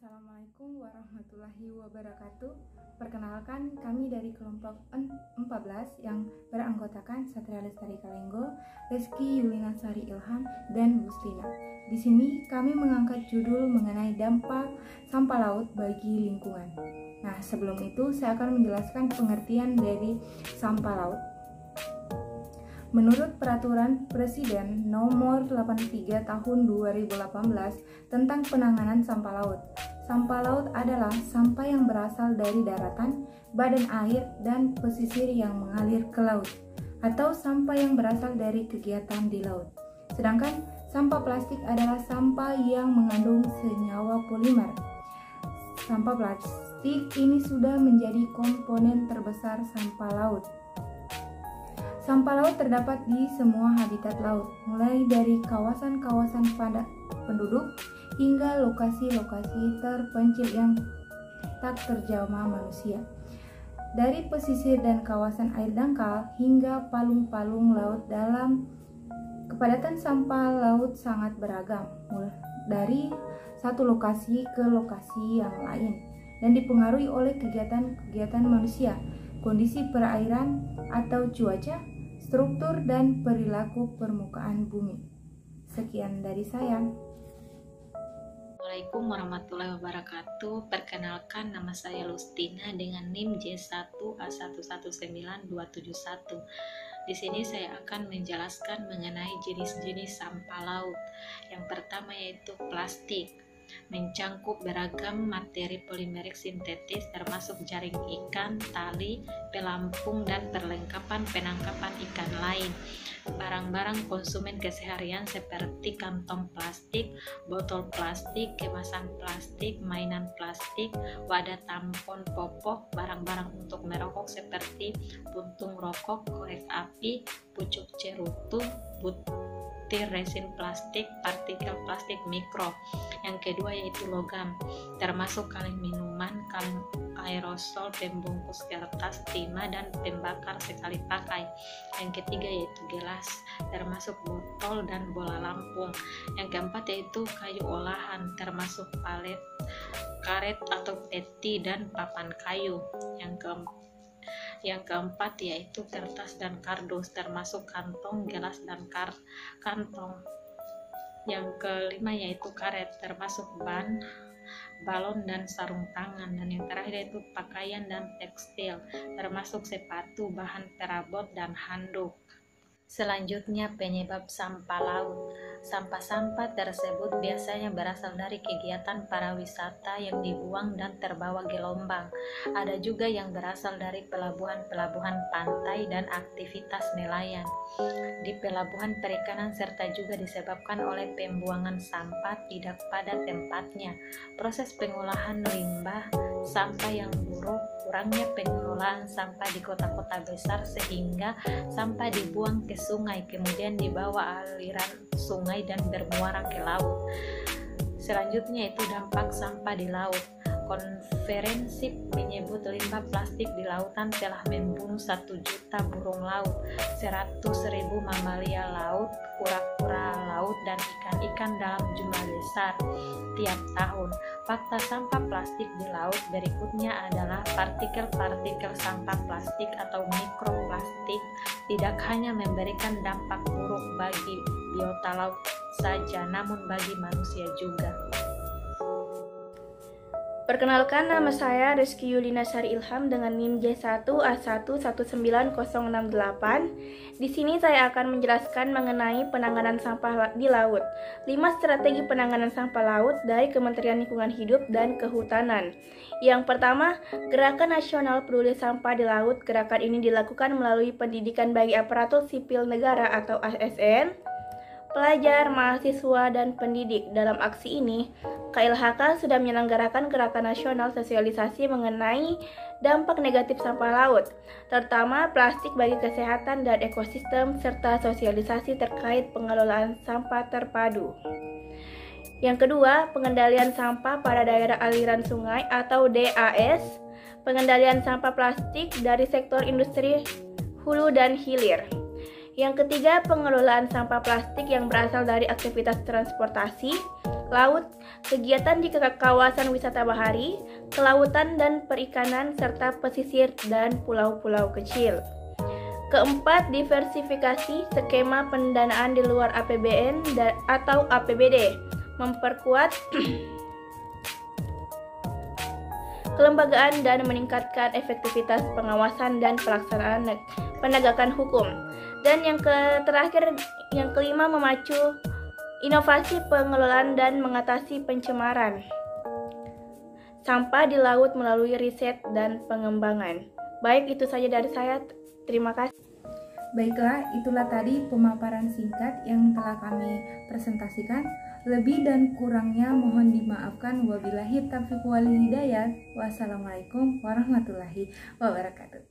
Assalamualaikum warahmatullahi wabarakatuh. Perkenalkan, kami dari kelompok 14 yang beranggotakan Satria Lestari Kalenggo, Reski Yulina Sari Ilham, dan Buslina. Di sini kami mengangkat judul mengenai dampak sampah laut bagi lingkungan. Nah, sebelum itu saya akan menjelaskan pengertian dari sampah laut. Menurut Peraturan Presiden Nomor 83 Tahun 2018 tentang penanganan sampah laut, sampah laut adalah sampah yang berasal dari daratan, badan air, dan pesisir yang mengalir ke laut, atau sampah yang berasal dari kegiatan di laut. Sedangkan sampah plastik adalah sampah yang mengandung senyawa polimer. Sampah plastik ini sudah menjadi komponen terbesar sampah laut. Sampah laut terdapat di semua habitat laut, mulai dari kawasan-kawasan padat penduduk hingga lokasi-lokasi terpencil yang tak terjamah manusia. Dari pesisir dan kawasan air dangkal hingga palung-palung laut dalam, kepadatan sampah laut sangat beragam, dari satu lokasi ke lokasi yang lain, dan dipengaruhi oleh kegiatan-kegiatan manusia, kondisi perairan atau cuaca, struktur dan perilaku permukaan bumi. Sekian dari saya. Assalamualaikum warahmatullahi wabarakatuh. Perkenalkan, nama saya Lustina dengan NIM J1A119271. Di sini saya akan menjelaskan mengenai jenis-jenis sampah laut. Yang pertama yaitu plastik. Mencangkup beragam materi polimerik sintetis termasuk jaring ikan, tali, pelampung, dan perlengkapan penangkapan ikan lain. Barang-barang konsumen keseharian seperti kantong plastik, botol plastik, kemasan plastik, mainan plastik, wadah tampon popok, barang-barang untuk merokok seperti puntung rokok, korek api, pucuk cerutu, butir resin plastik, partikel plastik mikro. Yang kedua yaitu logam, termasuk kaleng minuman, kaleng aerosol, pembungkus kertas, timah, dan pembakar sekali pakai. Yang ketiga yaitu gelas, termasuk botol dan bola lampung. Yang keempat yaitu kayu olahan, termasuk palet, karet atau peti, dan papan kayu. Yang keempat yaitu kertas dan kardus, termasuk kantong, gelas, dan kantong. Yang kelima yaitu karet, termasuk ban, balon, dan sarung tangan. Dan yang terakhir yaitu pakaian dan tekstil, termasuk sepatu, bahan perabot, dan handuk. Selanjutnya, penyebab sampah laut. Sampah-sampah tersebut biasanya berasal dari kegiatan para wisata yang dibuang dan terbawa gelombang. Ada juga yang berasal dari pelabuhan-pelabuhan pantai dan aktivitas nelayan di pelabuhan perikanan, serta juga disebabkan oleh pembuangan sampah tidak pada tempatnya, proses pengolahan limbah, sampah yang buruk, kurangnya pengelolaan sampah di kota-kota besar sehingga sampah dibuang ke sungai, kemudian dibawa aliran sungai dan bermuara ke laut. Selanjutnya itu dampak sampah di laut. Konferensi menyebut limbah plastik di lautan telah membunuh 1 juta burung laut, 100.000 mamalia laut, kura-kura laut, dan ikan-ikan dalam jumlah besar tiap tahun. Fakta sampah plastik di laut berikutnya adalah partikel-partikel sampah plastik atau mikroplastik tidak hanya memberikan dampak buruk bagi biota laut saja, namun bagi manusia juga. Perkenalkan, nama saya Reski Yulina Sari Ilham dengan NIM J1A119068. Di sini saya akan menjelaskan mengenai penanganan sampah di laut. 5 strategi penanganan sampah laut dari Kementerian Lingkungan Hidup dan Kehutanan. Yang pertama, Gerakan Nasional Peduli Sampah di Laut. Gerakan ini dilakukan melalui pendidikan bagi aparatur sipil negara atau ASN, pelajar, mahasiswa, dan pendidik. Dalam aksi ini, KLHK sudah menyelenggarakan gerakan nasional sosialisasi mengenai dampak negatif sampah laut, terutama plastik bagi kesehatan dan ekosistem, serta sosialisasi terkait pengelolaan sampah terpadu. Yang kedua, pengendalian sampah pada daerah aliran sungai atau DAS, pengendalian sampah plastik dari sektor industri hulu dan hilir. Yang ketiga, pengelolaan sampah plastik yang berasal dari aktivitas transportasi, laut, kegiatan di kawasan wisata bahari, kelautan dan perikanan, serta pesisir dan pulau-pulau kecil. Keempat, diversifikasi skema pendanaan di luar APBN atau APBD, memperkuat kelembagaan dan meningkatkan efektivitas pengawasan dan pelaksanaan penegakan hukum. Dan yang kelima, memacu inovasi pengelolaan dan mengatasi pencemaran sampah di laut melalui riset dan pengembangan. Baik, itu saja dari saya. Terima kasih. Baiklah, itulah tadi pemaparan singkat yang telah kami presentasikan. Lebih dan kurangnya mohon dimaafkan. Wabillahi taufiq wal hidayah. Wassalamualaikum warahmatullahi wabarakatuh.